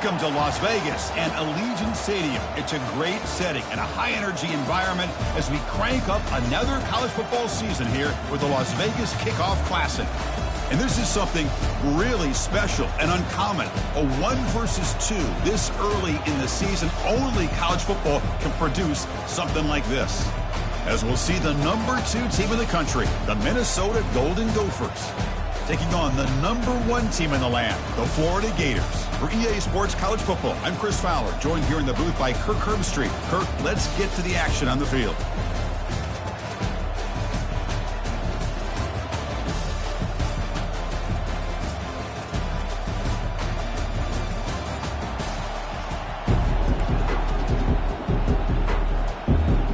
Welcome to Las Vegas and Allegiant Stadium. It's a great setting and a high-energy environment as we crank up another college football season here with the Las Vegas Kickoff Classic. And this is something really special and uncommon. A 1 versus 2 this early in the season. Only college football can produce something like this. As we'll see the number 2 team in the country, the Minnesota Golden Gophers, taking on the number 1 team in the land, the Florida Gators. For EA Sports College Football, I'm Chris Fowler, joined here in the booth by Kirk Herbstreit. Kirk, let's get to the action on the field.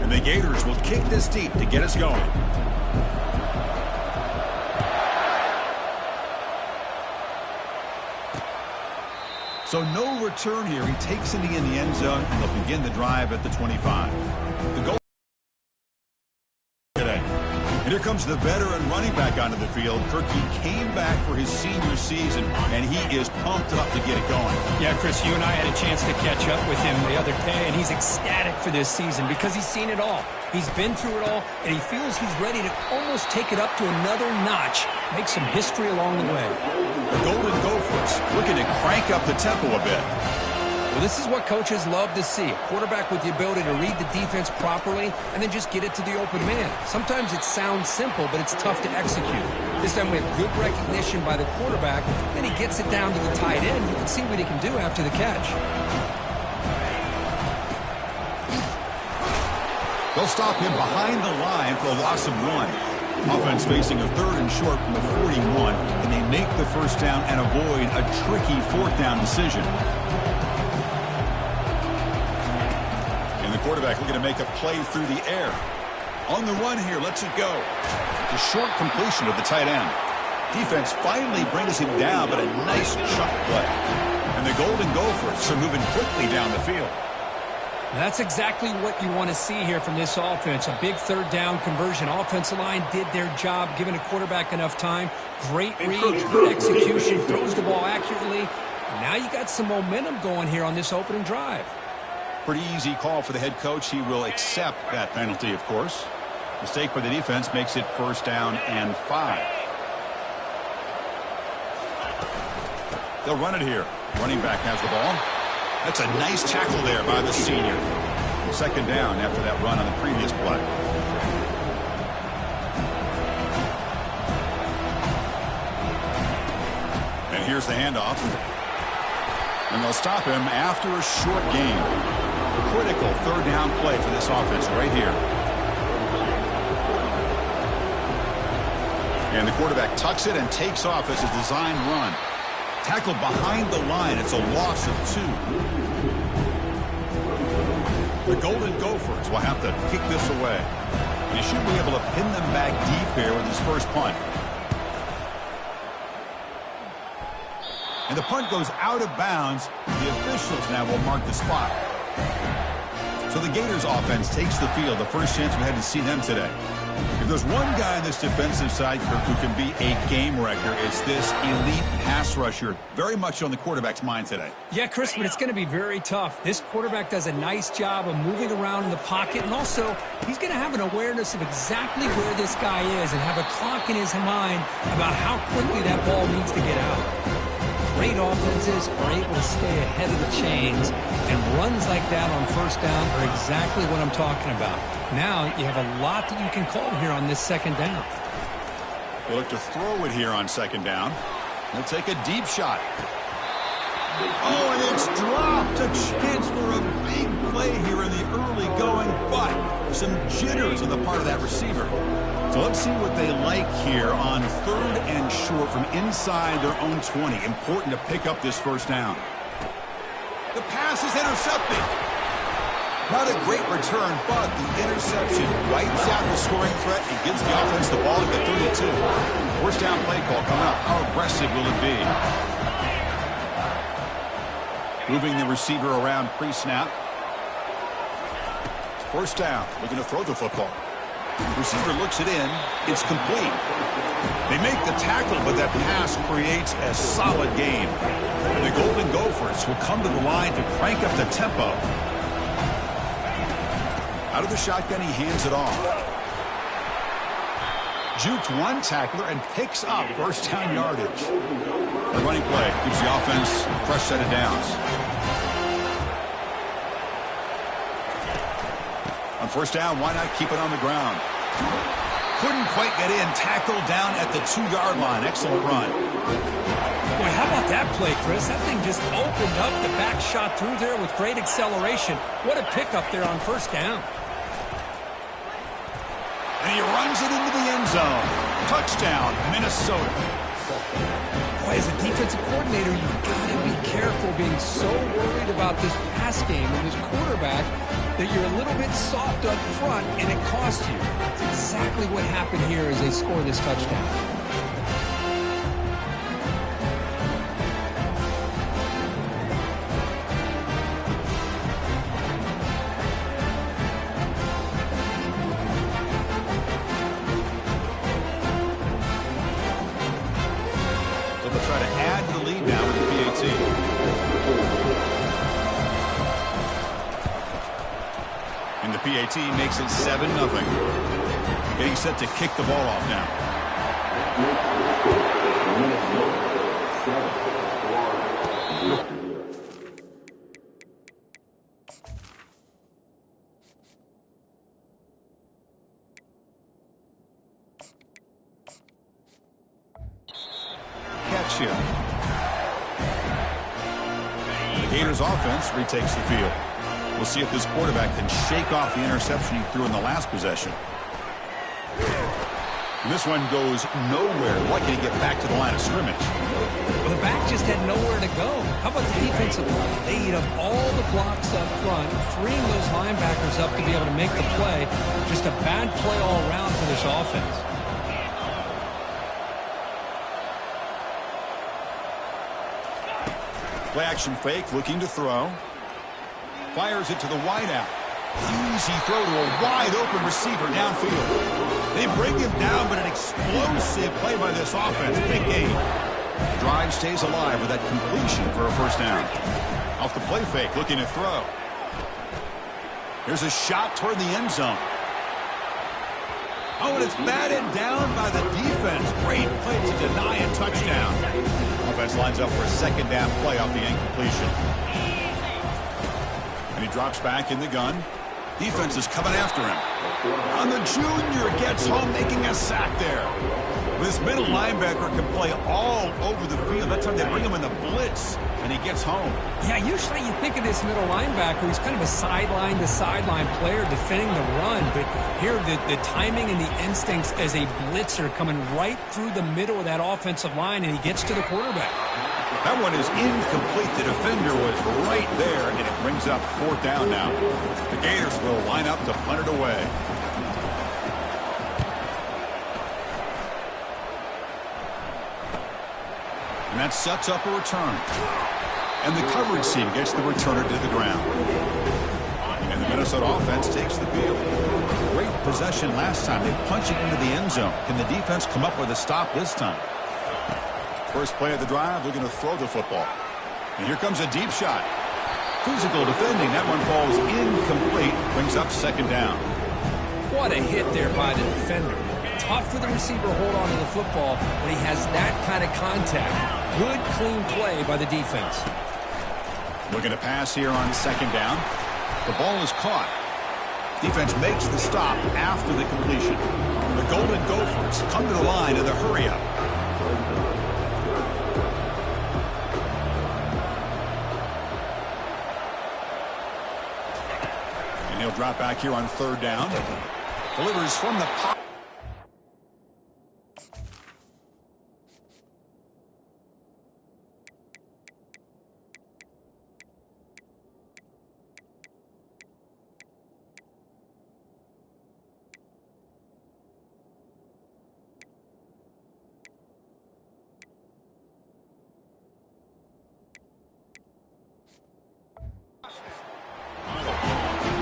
And the Gators will kick this deep to get us going. So no return here. He takes it in the end zone, and they'll begin the drive at the 25. The goal today. And here comes the veteran running back onto the field. Kirky came back for his senior season, and he is pumped up to get it going. Yeah, Chris, you and I had a chance to catch up with him the other day, and he's ecstatic for this season because he's seen it all. He's been through it all, and he feels he's ready to almost take it up to another notch, make some history along the way. The Golden Gophers looking to crank up the tempo a bit. Well, this is what coaches love to see. A quarterback with the ability to read the defense properly and then just get it to the open man. Sometimes it sounds simple, but it's tough to execute. This time we have good recognition by the quarterback, then he gets it down to the tight end. You can see what he can do after the catch. They'll stop him behind the line for a loss of 1. Offense facing a 3rd and short from the 41, and they make the first down and avoid a tricky 4th down decision. And the quarterback looking to make a play through the air. On the run here, lets it go. The short completion of the tight end. Defense finally brings him down, but a nice chuck play. And the Golden Gophers are moving quickly down the field. That's exactly what you want to see here from this offense. A big 3rd down conversion. Offensive line did their job, giving a quarterback enough time. Great read, good execution, throws the ball accurately. And now you got some momentum going here on this opening drive. Pretty easy call for the head coach. He will accept that penalty, of course. Mistake by the defense makes it 1st down and 5. They'll run it here. Running back has the ball. That's a nice tackle there by the senior. 2nd down after that run on the previous play. And here's the handoff. And they'll stop him after a short gain. Critical 3rd down play for this offense right here. And the quarterback tucks it and takes off as a designed run. Tackled behind the line. It's a loss of 2. The Golden Gophers will have to kick this away. And he should be able to pin them back deep here with his first punt. And the punt goes out of bounds. The officials now will mark the spot. So the Gators offense takes the field. The first chance we had to see them today. If there's one guy on this defensive side, Kirk, who can be a game wrecker, it's this elite pass rusher. Very much on the quarterback's mind today. Yeah, Chris, but it's going to be very tough. This quarterback does a nice job of moving around in the pocket, and also he's going to have an awareness of exactly where this guy is and have a clock in his mind about how quickly that ball needs to get out. Great offenses are able to stay ahead of the chains, and runs like that on 1st down are exactly what I'm talking about. Now you have a lot that you can call here on this 2nd down. They look to throw it here on 2nd down. They'll take a deep shot. Oh, and it's dropped. A chance for a big play here in the early going, but some jitters on the part of that receiver. So let's see what they like here on 3rd and short from inside their own 20. Important to pick up this 1st down. The pass is intercepted. Not a great return, but the interception wipes out the scoring threat and gives the offense the ball at the 32. 1st down play call coming up. How aggressive will it be? Moving the receiver around pre-snap. 1st down. Looking to throw the football. Receiver looks it in. It's complete. They make the tackle, but that pass creates a solid gain. And the Golden Gophers will come to the line to crank up the tempo. Out of the shotgun, he hands it off. Jukes one tackler and picks up first down yardage. The running play gives the offense a fresh set of downs. On first down, why not keep it on the ground? Couldn't quite get in. Tackled down at the 2-yard line. Excellent run. Boy, how about that play, Chris? That thing just opened up. The back shot through there with great acceleration. What a pickup there on first down. And he runs it into the end zone. Touchdown, Minnesota. Boy, as a defensive coordinator, you've got to be careful being so worried about this pass game and this quarterback that you're a little bit soft up front and it costs you. That's exactly what happened here as they score this touchdown. Try to add to the lead now with the PAT. And the PAT makes it 7-0. Getting set to kick the ball off now. Catch here. The Gators offense retakes the field. We'll see if this quarterback can shake off the interception he threw in the last possession. And this one goes nowhere. Lucky to get back to the line of scrimmage. Well, the back just had nowhere to go. How about the defensive line? They eat up all the blocks up front, freeing those linebackers up to be able to make the play. Just a bad play all around for this offense. Play action fake, looking to throw. Fires it to the wideout. Easy throw to a wide-open receiver downfield. They bring him down, but an explosive play by this offense. Big game. The drive stays alive with that completion for a first down. Off the play fake, looking to throw. Here's a shot toward the end zone. Oh, and it's batted down by the defense. Great play to deny a touchdown. Offense lines up for a second down play off the incompletion. And he drops back in the gun. Defense is coming after him. On the junior, gets home, making a sack there. This middle linebacker can play all over the field. That time they bring him in the blitz, and he gets home. Yeah, usually you think of this middle linebacker, he's kind of a sideline-to-sideline player defending the run, but here the timing and the instincts as a blitzer coming right through the middle of that offensive line, and he gets to the quarterback. That one is incomplete. The defender was right there, and it brings up fourth down now. The Gators will line up to punt it away. And that sets up a return. And the coverage team gets the returner to the ground. And the Minnesota offense takes the field. Great possession last time. They punch it into the end zone. Can the defense come up with a stop this time? First play of the drive, looking to throw the football. And here comes a deep shot. Physical defending. That one falls incomplete. Brings up second down. What a hit there by the defender. Tough for the receiver to hold on to the football when he has that kind of contact. Good, clean play by the defense. Looking to pass here on second down. The ball is caught. Defense makes the stop after the completion. The Golden Gophers come to the line in the hurry-up. And he'll drop back here on third down. Delivers from the pocket.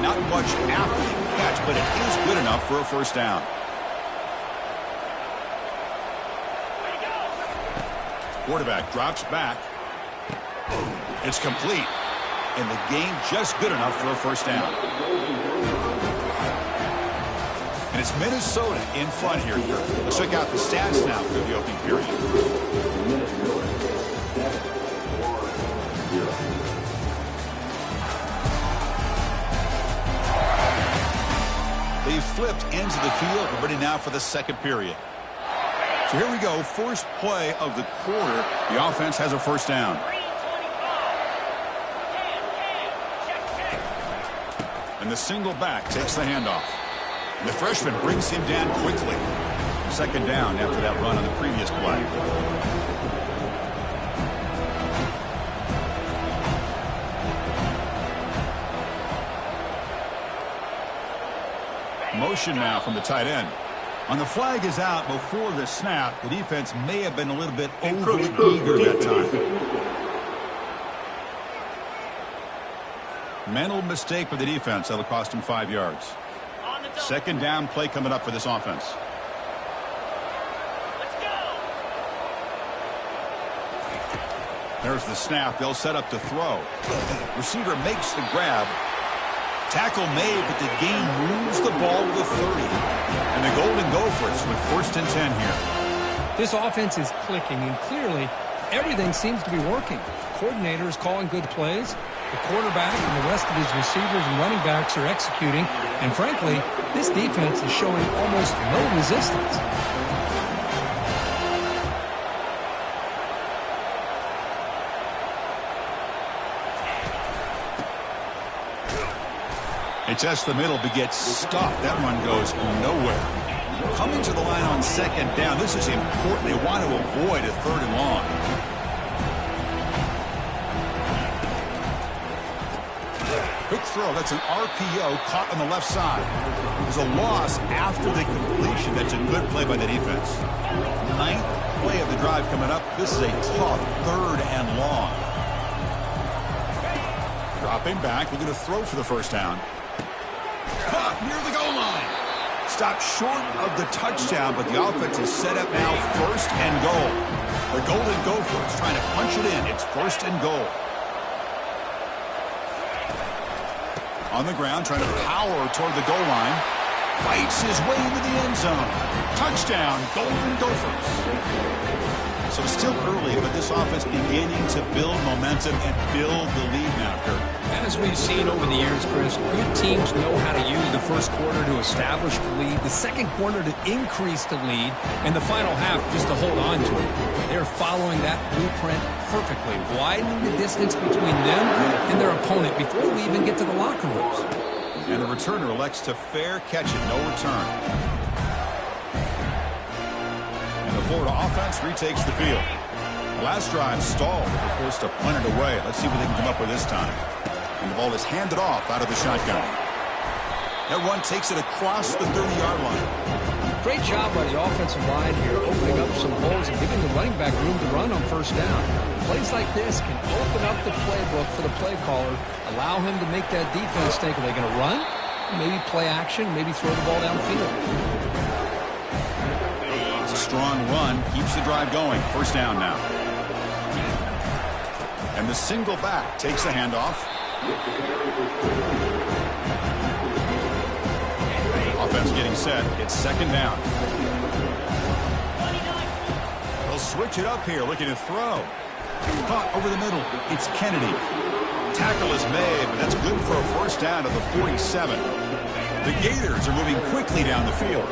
Not much after the catch, but it is good enough for a first down. Quarterback drops back. It's complete. And the game just good enough for a first down. And it's Minnesota in front here. Let's check out the stats now for the opening period. They flipped into the field. We're ready now for the second period. So here we go. First play of the quarter. The offense has a first down. And the single back takes the handoff. And the freshman brings him down quickly. Second down after that run on the previous play. Motion now from the tight end. On the flag is out before the snap. The defense may have been a little bit overly eager that time. Mental mistake for the defense. That'll cost him 5 yards. Second down play coming up for this offense. There's the snap. They'll set up to throw. Receiver makes the grab. Tackle made, but the game moves the ball to the 30. And the Golden Gophers with 1st and 10 here. This offense is clicking, and clearly everything seems to be working. Coordinator is calling good plays. The quarterback and the rest of his receivers and running backs are executing. And frankly, this defense is showing almost no resistance. They test the middle but gets stopped. That run goes nowhere. Coming to the line on second down. This is important. They want to avoid a 3rd and long. Quick throw. That's an RPO caught on the left side. There's a loss after the completion. That's a good play by the defense. 9th play of the drive coming up. This is a tough 3rd and long. Dropping back. We're going to throw for the first down. Caught near the goal line. Stopped short of the touchdown, but the offense is set up now 1st and goal. The Golden Gophers trying to punch it in. It's 1st and goal. On the ground, trying to power toward the goal line. Fights his way into the end zone. Touchdown, Golden Gophers. So it's still early, but this offense beginning to build momentum and build the lead now, Kurt. As we've seen over the years, Chris, good teams know how to use the first quarter to establish the lead, the second quarter to increase the lead, and the final half just to hold on to it. They're following that blueprint perfectly, widening the distance between them and their opponent before we even get to the locker rooms. And the returner elects to fair catch it, no return. And the Florida offense retakes the field. The last drive stalled. They were forced to punt it away. Let's see what they can come up with this time. And the ball is handed off out of the shotgun. That run takes it across the 30-yard line. Great job by the offensive line here, opening up some holes and giving the running back room to run on first down. Plays like this can open up the playbook for the play caller, allow him to make that defense think, are they going to run? Maybe play action, maybe throw the ball downfield. It's a strong run, keeps the drive going. First down now. And the single back takes the handoff. Offense getting set. It's second down. They'll switch it up here, looking to throw. Caught over the middle. It's Kennedy. Tackle is made, but that's good for a first down to the 47. The Gators are moving quickly down the field.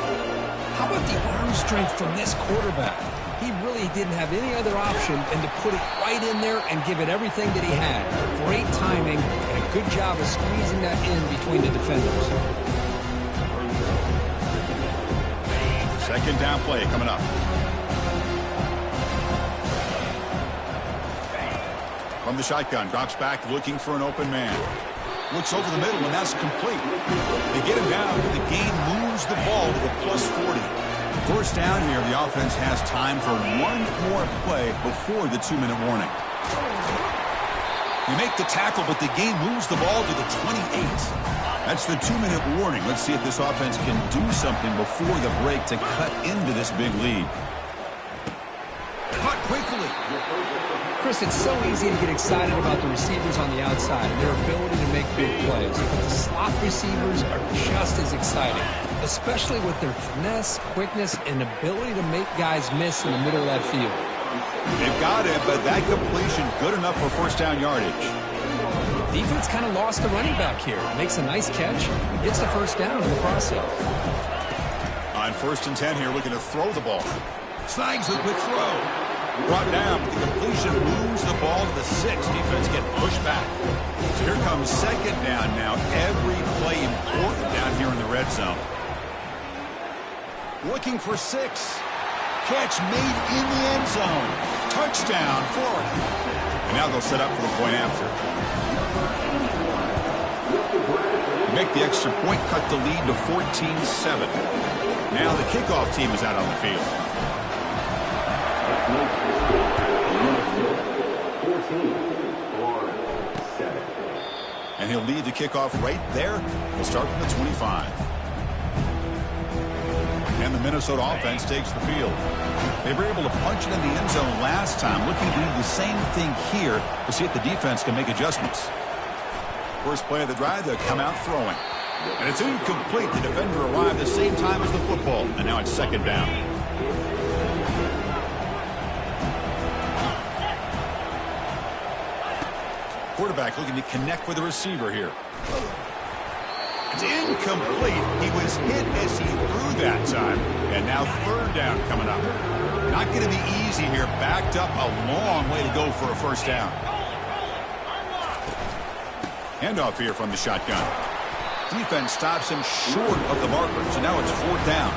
How about the arm strength from this quarterback? He really didn't have any other option than to put it right in there and give it everything that he had. Great timing and a good job of squeezing that in between the defenders. Second down play coming up. From the shotgun, drops back looking for an open man. Looks over the middle, and that's complete. They get him down, but the game moves the ball to the plus 40. First down here, the offense has time for one more play before the 2-minute warning. You make the tackle, but the game moves the ball to the 28. That's the 2-minute warning. Let's see if this offense can do something before the break to cut into this big lead. Cut quickly. Chris, it's so easy to get excited about the receivers on the outside and their ability to make big plays. But the slot receivers are just as exciting, especially with their finesse, quickness, and ability to make guys miss in the middle of that field. They've got it, but that completion good enough for first down yardage. Defense kind of lost the running back here. Makes a nice catch, gets the first down in the process. On 1st and 10 here, looking to throw the ball. Snags the quick throw. Brought down with the completion, moves the ball to the 6. Defense get pushed back. So here comes 2nd down now. Every play important down here in the red zone. Looking for 6. Catch made in the end zone. Touchdown, Florida. And now they'll set up for the point after. Make the extra point, cut the lead to 14-7. Now the kickoff team is out on the field. And he'll lead the kickoff right there. He'll start from the 25. And the Minnesota offense takes the field. They were able to punch it in the end zone last time. Looking to do the same thing here to see if the defense can make adjustments. First play of the drive, they'll come out throwing. And it's incomplete. The defender arrived the same time as the football. And now it's 2nd down. Quarterback looking to connect with the receiver here. It's incomplete. He was hit as he threw that time. And now 3rd down coming up. Not going to be easy here. Backed up a long way to go for a first down. Handoff here from the shotgun. Defense stops him short of the marker. So now it's 4th down.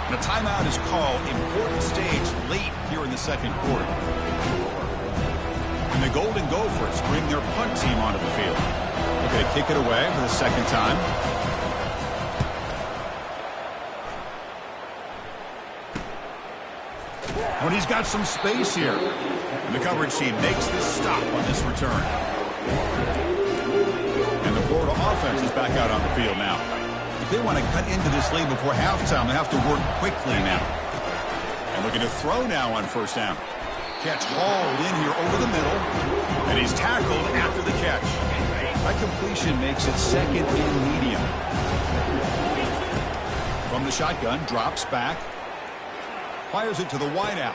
And a timeout is called. Important stage late here in the 2nd quarter. And the Golden Gophers bring their punt team onto the field. Okay, kick it away for the 2nd time. When he's got some space here. And the coverage team makes this stop on this return. And the Florida offense is back out on the field now. If they want to cut into this lead before halftime, they have to work quickly now. And looking to throw now on 1st down. Catch hauled in here over the middle. And he's tackled after the catch. That completion makes it 2nd and medium. From the shotgun, drops back. Fires it to the wideout.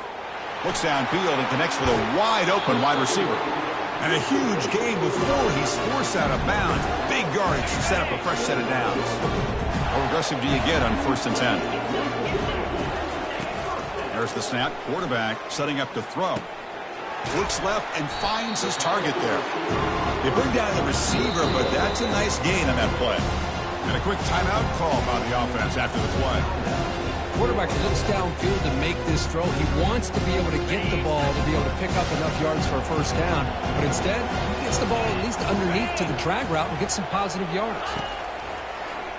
Looks downfield and connects with a wide open wide receiver. And a huge gain before he's forced out of bounds. Big yardage to set up a fresh set of downs. How aggressive do you get on 1st and 10? There's the snap. Quarterback setting up to throw. Looks left and finds his target there. They bring down the receiver, but that's a nice gain on that play. And a quick timeout call by the offense after the play. Quarterback looks downfield to make this throw. He wants to be able to get the ball to be able to pick up enough yards for a first down. But instead, he gets the ball at least underneath to the drag route and gets some positive yards.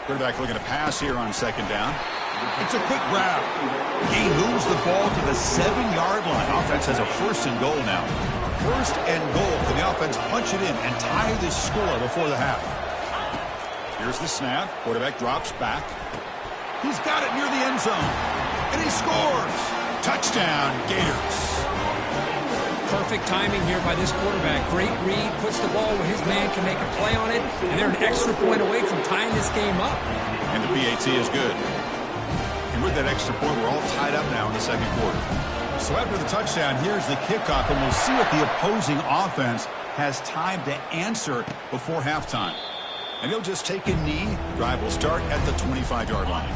Quarterback looking to pass here on 2nd down. It's a quick grab. He moves the ball to the 7-yard line. Offense has a 1st and goal now. 1st and goal. Can the offense punch it in and tie this score before the half? Here's the snap. Quarterback drops back. He's got it near the end zone. And he scores. Touchdown, Gators. Perfect timing here by this quarterback. Great read. Puts the ball where his man can make a play on it. And they're an extra point away from tying this game up. And the PAT is good. And with that extra point, we're all tied up now in the 2nd quarter. So after the touchdown, here's the kickoff. And we'll see if the opposing offense has time to answer before halftime. And he'll just take a knee. Drive will start at the 25-yard line.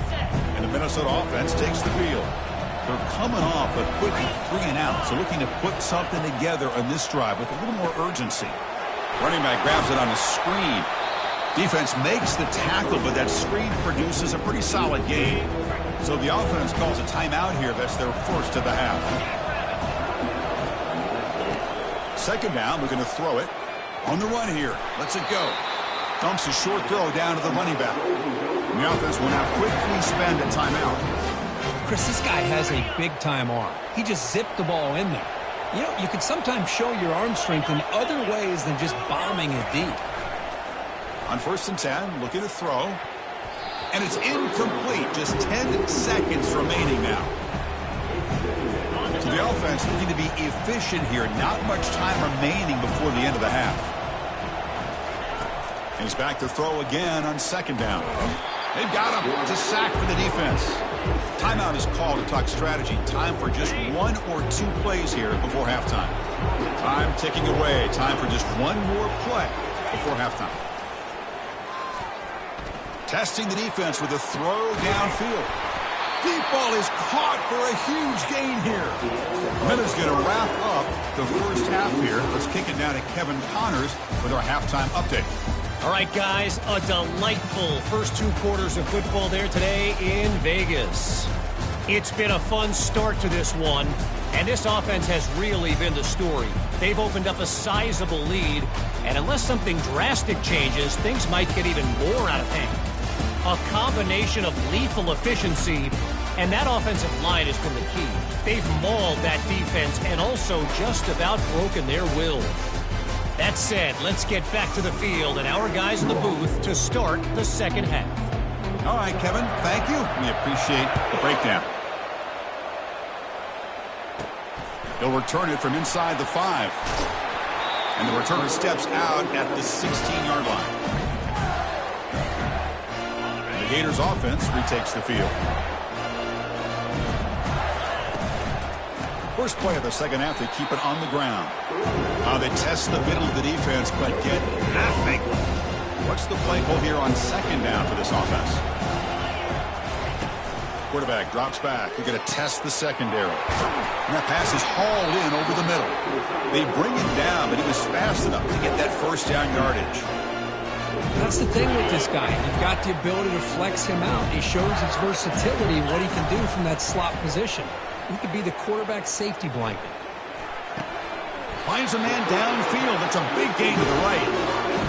And the Minnesota offense takes the field. They're coming off a quick 3-and-out, so looking to put something together on this drive with a little more urgency. Running back grabs it on a screen. Defense makes the tackle, but that screen produces a pretty solid gain. So the offense calls a timeout here. That's their 1st of the half. 2nd down, looking to throw it. On the run here. Lets it go. Dumps a short throw down to the running back. And the offense will now quickly spend a timeout. Chris, this guy has a big-time arm. He just zipped the ball in there. You know, you can sometimes show your arm strength in other ways than just bombing it deep. On 1st and 10, looking to throw. And it's incomplete. Just 10 seconds remaining now. So The offense looking to be efficient here. Not much time remaining before the end of the half. He's back to throw again on second down. They've got him. It's a sack for the defense. Timeout is called to talk strategy. Time for just 1 or 2 plays here before halftime. Time ticking away. Time for just one more play before halftime. Testing the defense with a throw downfield. Deep ball is caught for a huge gain here. Minute's going to wrap up the first half here. Let's kick it down to Kevin Connors with our halftime update. All right, guys, a delightful first 2 quarters of football there today in Vegas. It's been a fun start to this one, and this offense has really been the story. They've opened up a sizable lead, and unless something drastic changes, things might get even more out of hand. A combination of lethal efficiency, and that offensive line has been the key. They've mauled that defense and also just about broken their will. That said, let's get back to the field and our guys in the booth to start the second half. All right, Kevin, thank you. We appreciate the breakdown. He'll return it from inside the 5. And the returner steps out at the 16-yard line. The Gators offense retakes the field. First play of the second half, they keep it on the ground. They test the middle of the defense, but get nothing. What's the play call here on second down for this offense? Quarterback drops back. They're going to test the secondary. And that pass is hauled in over the middle. They bring him down, but he was fast enough to get that first down yardage. That's the thing with this guy. You've got the ability to flex him out. He shows his versatility, what he can do from that slot position. He could be the quarterback's safety blanket. Finds a man downfield. That's a big gain to the right.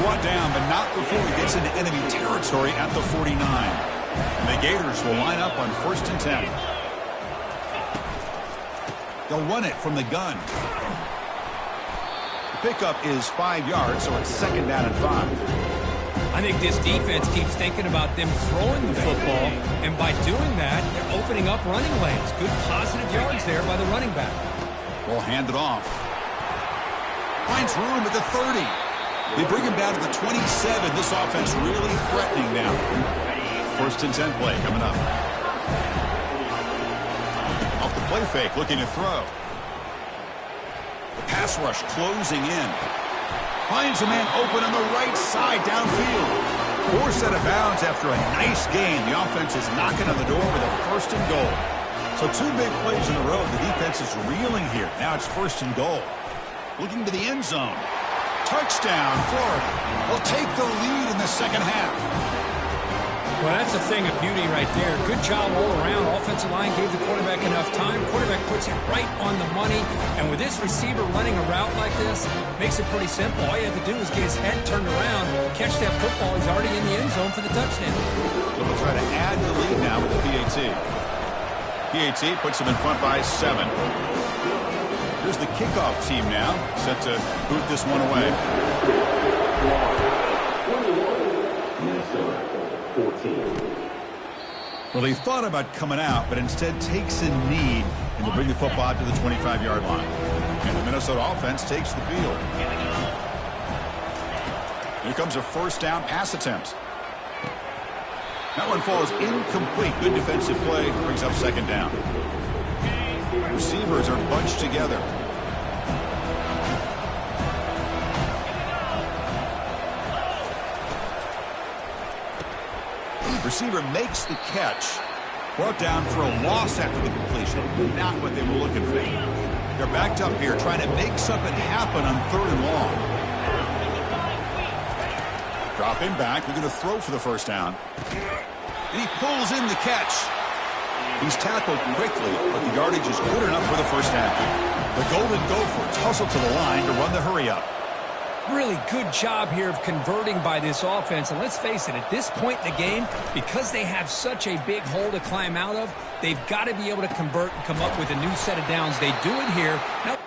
Brought down, but not before he gets into enemy territory at the 49. And the Gators will line up on 1st and 10. They'll run it from the gun. The pickup is 5 yards, so it's second down and 5. I think this defense keeps thinking about them throwing the football, and by doing that, they're opening up running lanes. Good positive yards there by the running back. We'll hand it off. Finds room at the 30. They bring him down to the 27. This offense really threatening now. 1st and 10 play coming up. Off the play fake, looking to throw. The pass rush closing in. Finds a man open on the right side downfield. Forced out of bounds after a nice gain. The offense is knocking on the door with a 1st and goal. So 2 big plays in a row. The defense is reeling here. Now it's 1st and goal. Looking to the end zone. Touchdown, Florida. Will take the lead in the second half. Well, that's a thing of beauty right there. Good job all around. Offensive line gave the quarterback enough time. Quarterback puts it right on the money. And with this receiver running a route like this, makes it pretty simple. All you have to do is get his head turned around, catch that football. He's already in the end zone for the touchdown. So they'll try to add the lead now with the PAT. PAT puts them in front by 7. Here's the kickoff team now, set to boot this one away. 14. Well, he thought about coming out, but instead takes a knee and to bring the football out to the 25-yard line. And the Minnesota offense takes the field. Here comes a 1st down pass attempt. That one falls incomplete. Good defensive play, brings up 2nd down. Receivers are bunched together. Receiver makes the catch. Brought down for a loss after the completion. Not what they were looking for. They're backed up here trying to make something happen on 3rd and long. Drop him back. They're going to throw for the 1st down. And he pulls in the catch. He's tackled quickly, but the yardage is good enough for the 1st half. The Golden Gophers hustle to the line to run the hurry-up. Really good job here of converting by this offense. And let's face it, at this point in the game, because they have such a big hole to climb out of, they've got to be able to convert and come up with a new set of downs. They do it here. Now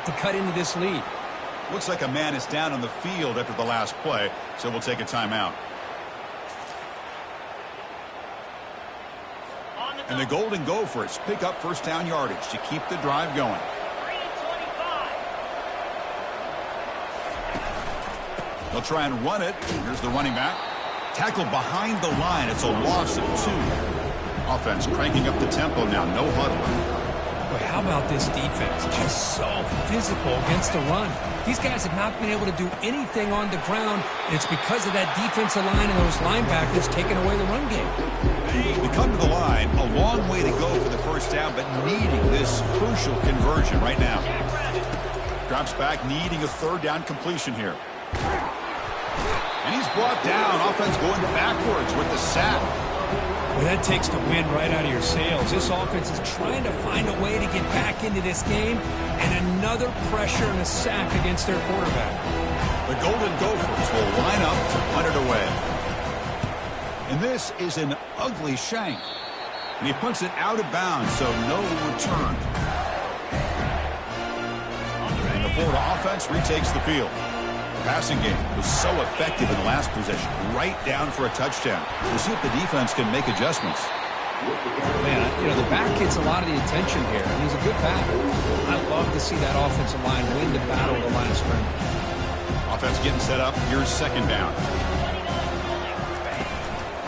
to cut into this lead. Looks like a man is down on the field after the last play, so we'll take a timeout. And the Golden Gophers pick up first down yardage to keep the drive going. They'll try and run it. Here's the running back. Tackled behind the line. It's a loss of 2. Offense cranking up the tempo now. No huddle. Boy, how about this defense? Just so physical against the run. These guys have not been able to do anything on the ground, and it's because of that defensive line and those linebackers taking away the run game. They come to the line, a long way to go for the first down, but needing this crucial conversion right now. Drops back, needing a third down completion here. And he's brought down. Offense going backwards with the sack. Well, that takes the wind right out of your sails. This offense is trying to find a way to get back into this game, and another pressure and a sack against their quarterback. The Golden Gophers will line up to punt it away. And this is an ugly shank. And he punts it out of bounds, so no return. And the Florida offense retakes the field. The passing game was so effective in the last possession, right down for a touchdown. We'll see if the defense can make adjustments. Man, you know, the back gets a lot of the attention here, and he's a good back. I love to see that offensive line win the battle of the line of scrimmage. Offense getting set up. Here's second down.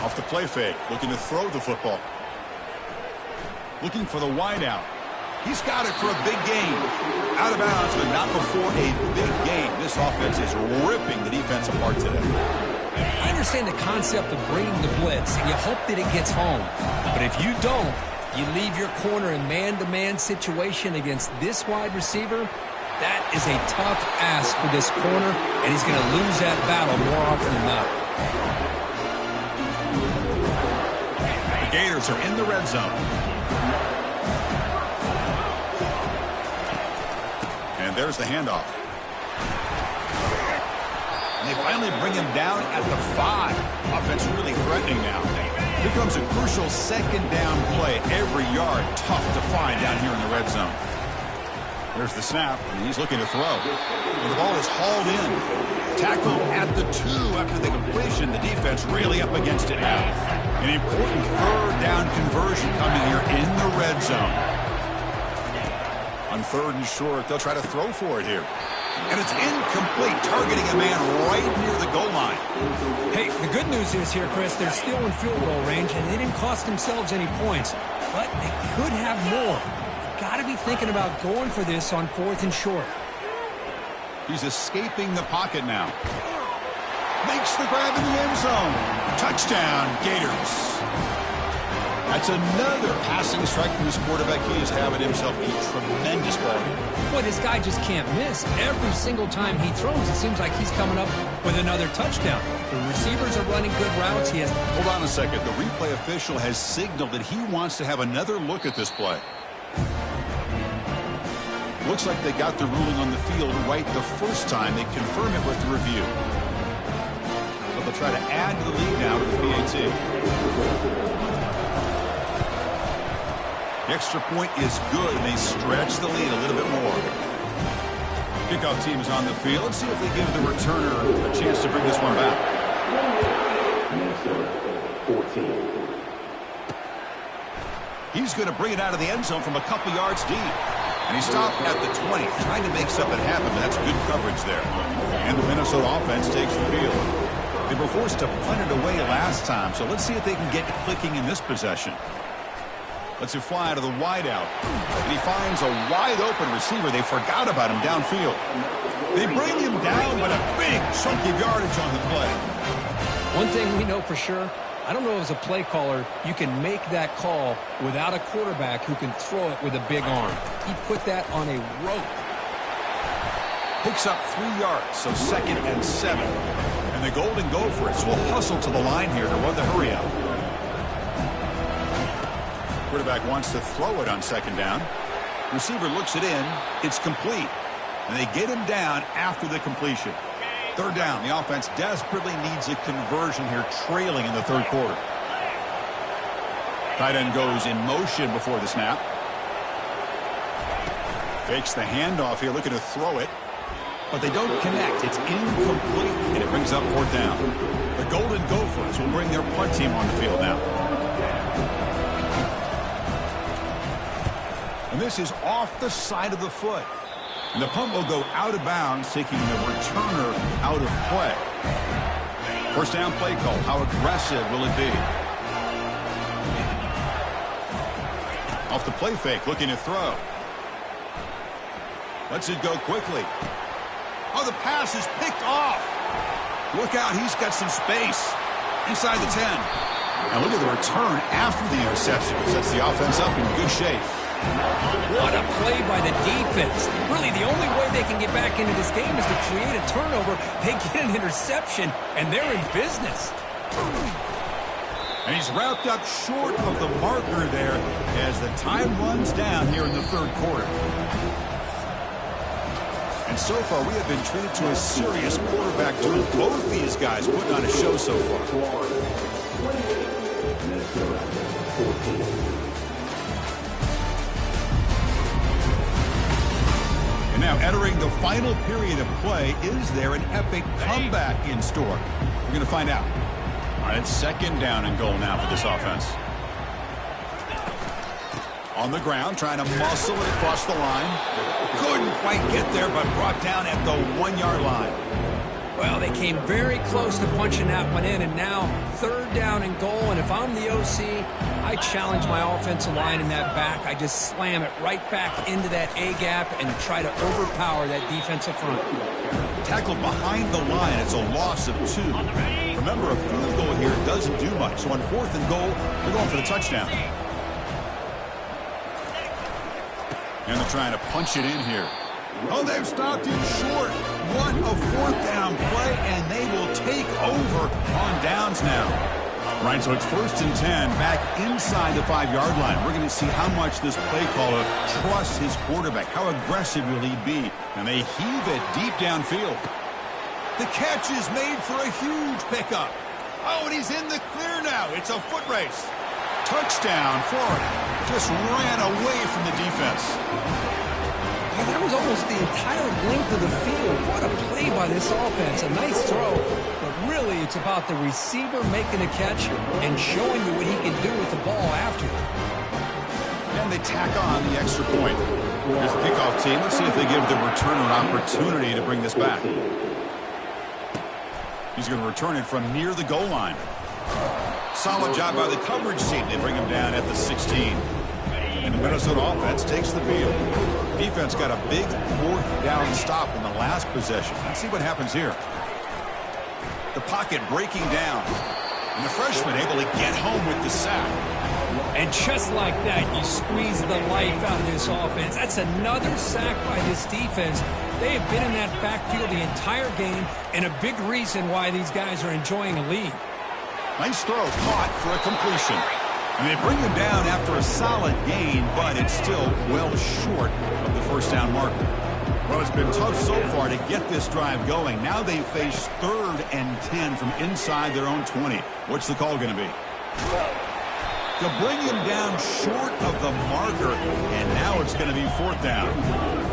Off the play fake, looking to throw the football. Looking for the wideout. He's got it for a big gain. Out of bounds, but not before a big gain. This offense is ripping the defense apart today. I understand the concept of bringing the blitz, and you hope that it gets home. But if you don't, you leave your corner in man-to-man situation against this wide receiver. That is a tough ask for this corner, and he's going to lose that battle more often than not. The Gators are in the red zone. And there's the handoff. And they finally bring him down at the 5. Offense really threatening now. Here comes a crucial second down play. Every yard tough to find down here in the red zone. There's the snap, and he's looking to throw. And the ball is hauled in. Tackled at the 2 after the completion. The defense really up against it now. An important third down conversion coming here in the red zone. On 3rd and short, they'll try to throw for it here. And it's incomplete, targeting a man right near the goal line. Hey, the good news is here, Chris, they're still in field goal range, and they didn't cost themselves any points. But they could have more. Got to be thinking about going for this on 4th and short. He's escaping the pocket now. Makes the grab in the end zone. Touchdown, Gators. That's another passing strike from this quarterback. He is having himself a tremendous ball game. Boy, this guy just can't miss. Every single time he throws, it seems like he's coming up with another touchdown. The receivers are running good routes. Hold on a second. The replay official has signaled that he wants to have another look at this play. Looks like they got the ruling on the field right the first time. They confirm it with the review. But they'll try to add to the lead now with the PAT. The extra point is good, and they stretch the lead a little bit more. Kickoff team is on the field. Let's see if they give the returner a chance to bring this one back. 14. He's going to bring it out of the end zone from a couple yards deep. And he stopped at the 20, trying to make something happen, but that's good coverage there. And the Minnesota offense takes the field. They were forced to punt it away last time, so let's see if they can get clicking in this possession. Lets it fly to the wideout. And he finds a wide-open receiver. They forgot about him downfield. They bring him down, but a big chunk of yardage on the play. One thing we know for sure, I don't know as a play caller, you can make that call without a quarterback who can throw it with a big arm. He put that on a rope. Picks up 3 yards, so 2nd and 7. And the Golden Gophers will hustle to the line here to run the hurry out. Quarterback wants to throw it on 2nd down. Receiver looks it in. It's complete. And they get him down after the completion. 3rd down. The offense desperately needs a conversion here, trailing in the 3rd quarter. Tight end goes in motion before the snap. Fakes the handoff here, looking to throw it. But they don't connect. It's incomplete, and it brings up 4th down. The Golden Gophers will bring their punt team on the field now. And this is off the side of the foot. And the punt will go out of bounds, taking the returner out of play. 1st down play call. How aggressive will it be? Off the play fake, looking to throw. Lets it go quickly. Oh, the pass is picked off. Look out, he's got some space inside the 10. And look at the return after the interception. Sets the offense up in good shape. What a play by the defense. Really, the only way they can get back into this game is to create a turnover. They get an interception, and they're in business. And he's wrapped up short of the marker there as the time runs down here in the 3rd quarter. And so far, we have been treated to a serious quarterback duel. Both these guys putting on a show so far. And now entering the final period of play, is there an epic comeback in store? We're going to find out. All right, it's 2nd down and goal now for this offense. On the ground, trying to muscle it across the line. Couldn't quite get there, but brought down at the 1-yard line. Well, they came very close to punching that one in, and now 3rd down and goal. And if I'm the OC, I challenge my offensive line in that back. I just slam it right back into that A-gap and try to overpower that defensive front. Tackled behind the line. It's a loss of 2. Remember, a field goal here doesn't do much. So on 4th and goal, they're going for the touchdown. And they're trying to punch it in here. Oh, they've stopped him short. What a 4th down play, and they will take over on downs now. Right, so it's 1st and 10, back inside the 5-yard line. We're going to see how much this play caller trusts his quarterback. How aggressive will he be? And they heave it deep downfield. The catch is made for a huge pickup. Oh, and he's in the clear now. It's a foot race. Touchdown, Florida. Just ran away from the defense. Well, that was almost the entire length of the field. What a play by this offense. A nice throw, but really it's about the receiver making a catch and showing you what he can do with the ball after. And they tack on the extra point. Here's the kickoff team. Let's see if they give the returner an opportunity to bring this back. He's going to return it from near the goal line. Solid job by the coverage team. They bring him down at the 16. And the Minnesota offense takes the field. Defense got a big 4th down stop in the last possession. Let's see what happens here. The pocket breaking down. And the freshman able to get home with the sack. And just like that, you squeeze the life out of this offense. That's another sack by this defense. They have been in that backfield the entire game, and a big reason why these guys are enjoying a lead. Nice throw, caught for a completion. And they bring him down after a solid gain, but it's still well short of the 1st down marker. Well, it's been tough so far to get this drive going. Now they face 3rd and 10 from inside their own 20. What's the call going to be? To bring him down short of the marker, and now it's going to be 4th down.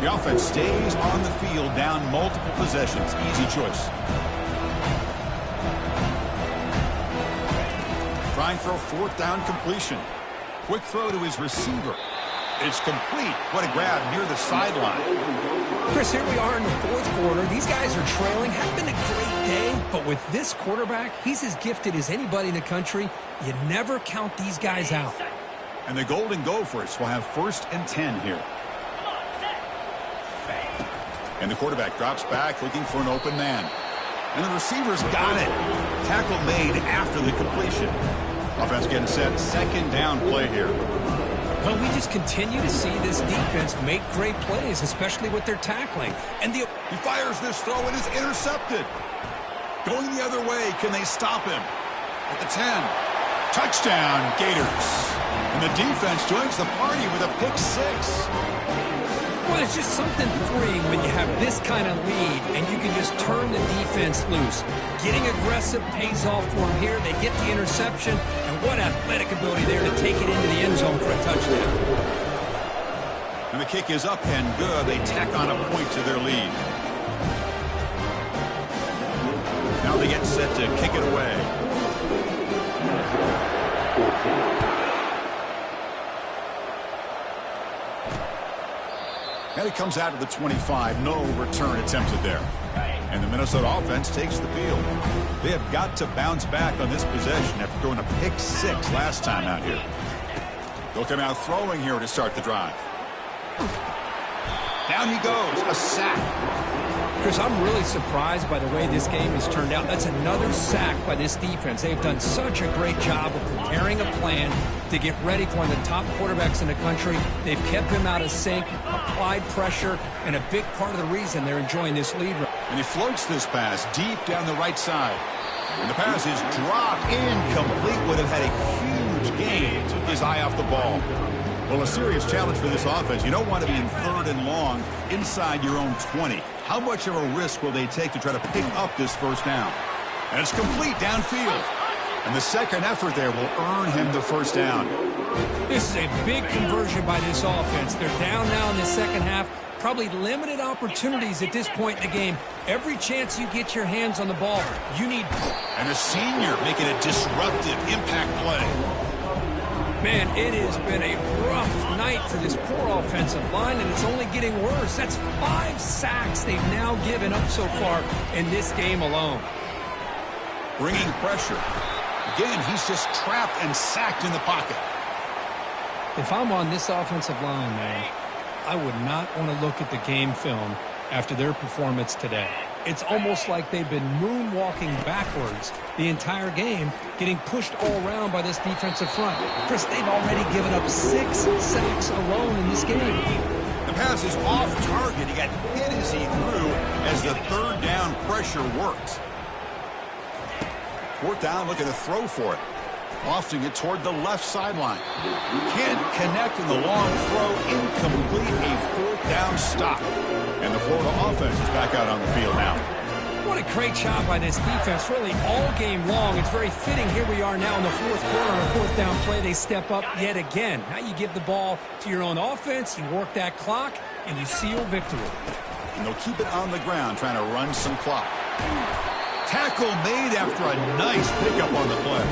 The offense stays on the field down multiple possessions. Easy choice. Trying for a 4th down completion. Quick throw to his receiver. It's complete. What a grab near the sideline. Chris, here we are in the 4th quarter. These guys are trailing. Had been a great day, but with this quarterback, he's as gifted as anybody in the country. You never count these guys out. And the Golden Gophers will have 1st and 10 here. And the quarterback drops back looking for an open man. And the receivers got it. Tackle made after the completion. Offense getting set. 2nd down play here. Well, we just continue to see this defense make great plays, especially with their tackling. And he fires this throw and is intercepted. Going the other way. Can they stop him? At the 10. Touchdown, Gators. And the defense joins the party with a pick 6. Well, it's just something freeing when you have this kind of lead and you can just turn the defense loose. Getting aggressive pays off for them here. They get the interception, and what athletic ability there to take it into the end zone for a touchdown. And the kick is up and good. They tack on a point to their lead. Now they get set to kick it away. And it comes out to the 25. No return attempted there. And the Minnesota offense takes the field. They have got to bounce back on this possession after throwing a pick 6 last time out here. They'll come out throwing here to start the drive. Down he goes. A sack. Chris, I'm really surprised by the way this game has turned out. That's another sack by this defense. They've done such a great job of preparing a plan to get ready for one of the top quarterbacks in the country. They've kept him out of sync, applied pressure, and a big part of the reason they're enjoying this lead. And he floats this pass deep down the right side. And the pass is dropped incomplete. Would have had a huge gain. Took his eye off the ball. Well, a serious challenge for this offense. You don't want to be in 3rd and long inside your own 20. How much of a risk will they take to try to pick up this first down? And it's complete downfield. And the second effort there will earn him the first down. This is a big conversion by this offense. They're down now in the second half. Probably limited opportunities at this point in the game. Every chance you get your hands on the ball, you need... And a senior making a disruptive impact play. Man, it has been a rough night for this poor offensive line, and it's only getting worse. That's 5 sacks they've now given up so far in this game alone. Bringing pressure. Again, he's just trapped and sacked in the pocket. If I'm on this offensive line, man, I would not want to look at the game film after their performance today. It's almost like they've been moonwalking backwards the entire game, getting pushed all around by this defensive front. Chris, they've already given up 6 sacks alone in this game. The pass is off target. He got hit as he threw as the 3rd down pressure worked. 4th down, looking to throw for it. Lofting it toward the left sideline. Can't connect in the long throw. Incomplete. A 4th down stop. And the Florida offense is back out on the field now. What a great job by this defense, really all game long. It's very fitting. Here we are now in the 4th quarter on a 4th down play. They step up yet again. Now you give the ball to your own offense, you work that clock, and you seal victory. And they'll keep it on the ground, trying to run some clock. Tackle made after a nice pickup on the play.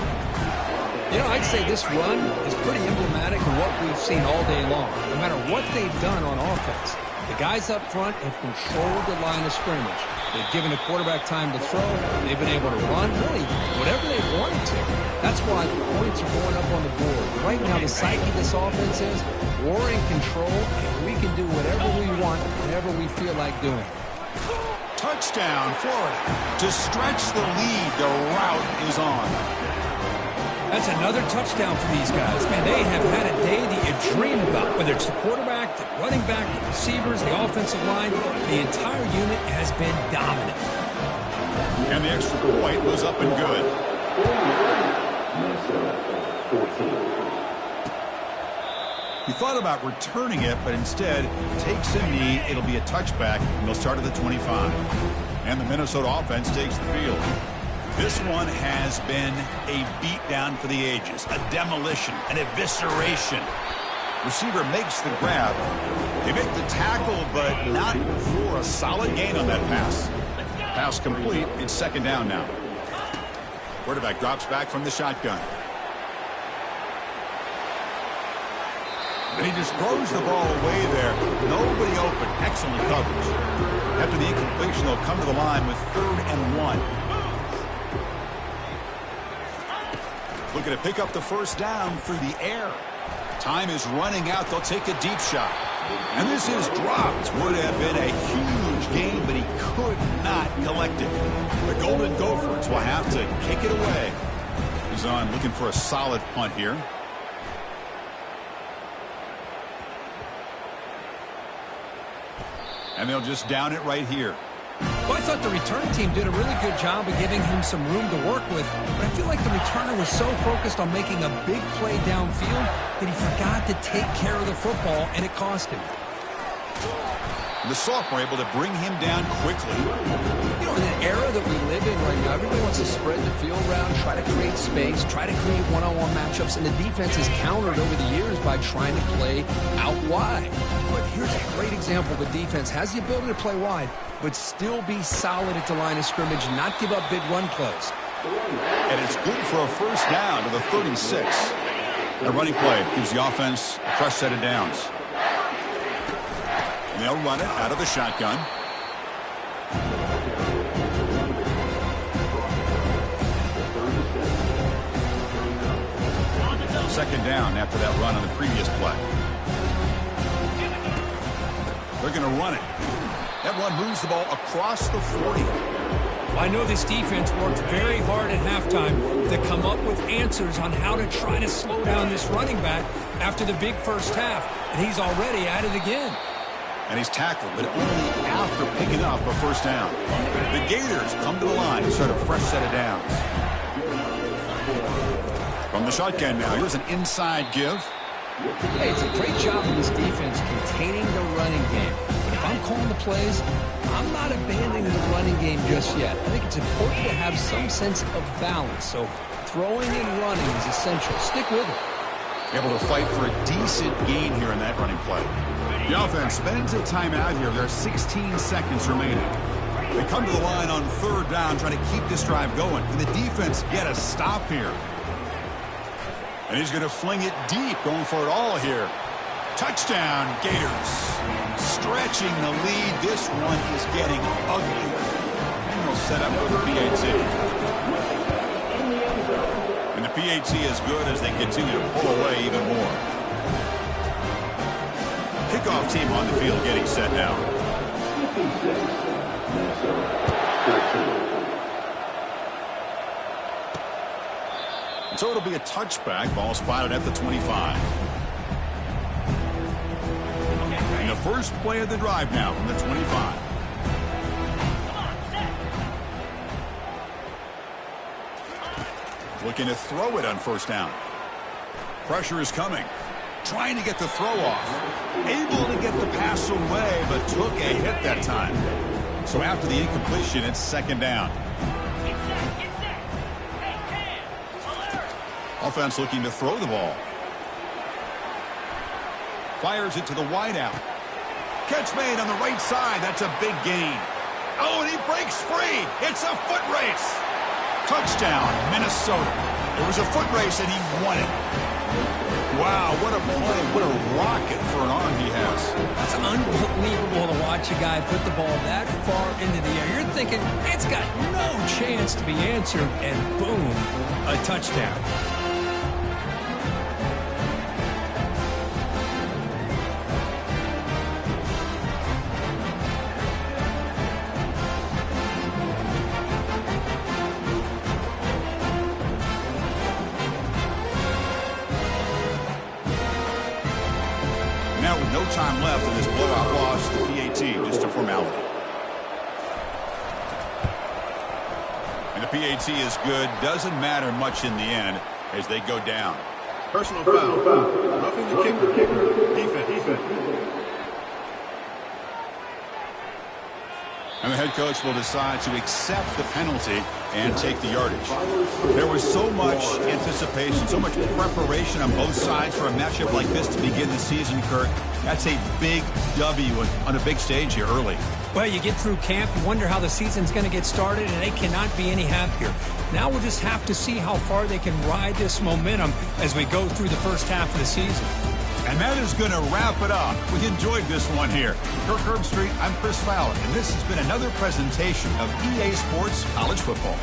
You know, I'd say this run is pretty emblematic of what we've seen all day long. No matter what they've done on offense, the guys up front have controlled the line of scrimmage. They've given the quarterback time to throw. They've been able to run, really, whatever they wanted to. That's why the points are going up on the board. Right now, the psyche of this offense is we're in control, and we can do whatever we want, whatever we feel like doing. Touchdown, Florida. To stretch the lead, the route is on. That's another touchdown for these guys. Man, they have had a day that you dream about. Whether it's the quarterback, the running back, the receivers, the offensive line, the entire unit has been dominant. And the extra point was up and good. He thought about returning it, but instead takes a knee. It'll be a touchback, and they'll start at the 25. And the Minnesota offense takes the field. This one has been a beatdown for the ages, a demolition, an evisceration. Receiver makes the grab. They make the tackle, but not for a solid gain on that pass. Pass complete. It's 2nd down now. Quarterback drops back from the shotgun. And he just throws the ball away there. Nobody open. Excellent coverage. After the incompletion, they'll come to the line with 3rd and 1. Looking to pick up the first down through the air. Time is running out. They'll take a deep shot. And this is dropped. Would have been a huge gain, but he could not collect it. The Golden Gophers will have to kick it away. He's on looking for a solid punt here. And they'll just down it right here. Well, I thought the return team did a really good job of giving him some room to work with, but I feel like the returner was so focused on making a big play downfield that he forgot to take care of the football, and it cost him. The sophomore able to bring him down quickly. You know, in the era that we live in right now, everybody wants to spread the field around, try to create space, try to create one-on-one matchups, and the defense has countered over the years by trying to play out wide. But here's a great example of a defense has the ability to play wide, but still be solid at the line of scrimmage and not give up big run plays. And it's good for a first down to the 36. The running play gives the offense a fresh set of downs. And they'll run it out of the shotgun. Second down after that run on the previous play. They're going to run it. That one moves the ball across the 40. I know this defense worked very hard at halftime to come up with answers on how to try to slow down this running back after the big first half, and he's already at it again. And he's tackled, but only after picking up a first down. The Gators come to the line to start a fresh set of downs. From the shotgun now, here's an inside give. Hey, it's a great job of this defense containing the running game. But if I'm calling the plays, I'm not abandoning the running game just yet. I think it's important to have some sense of balance. So throwing and running is essential. Stick with it. Able to fight for a decent gain here in that running play. The offense spends a timeout here. There are 16 seconds remaining. They come to the line on third down, trying to keep this drive going. Can the defense get a stop here? And he's going to fling it deep, going for it all here. Touchdown, Gators. Stretching the lead. This one is getting ugly. And they'll set up for the PAT. And the PAT is good as they continue to pull away even more. Kickoff team on the field getting set now. So it'll be a touchback. Ball spotted at the 25. And the first play of the drive now from the 25. Looking to throw it on first down. Pressure is coming. Trying to get the throw off. Able to get the pass away, but took a hit that time. So after the incompletion, it's second down. Offense looking to throw the ball. Fires it to the wideout. Catch made on the right side. That's a big gain. Oh, and he breaks free. It's a foot race. Touchdown, Minnesota. It was a foot race, and he won it. Wow, what a play. What a rocket for an arm he has. It's unbelievable to watch a guy put the ball that far into the air. You're thinking, it's got no chance to be answered, and boom, a touchdown. Now with no time left in this blowout loss to PAT, just a formality. And the PAT is good. Doesn't matter much in the end as they go down. Personal foul. Roughing the kicker. Defense. And the head coach will decide to accept the penalty and take the yardage. There was so much anticipation, so much preparation on both sides for a matchup like this to begin the season, Kirk. That's a big W on a big stage here early. Well, you get through camp, you wonder how the season's going to get started, and they cannot be any happier. Now we'll just have to see how far they can ride this momentum as we go through the first half of the season. And that is going to wrap it up. We enjoyed this one here. Kirk Herbstreit, I'm Chris Fowler, and this has been another presentation of EA Sports College Football.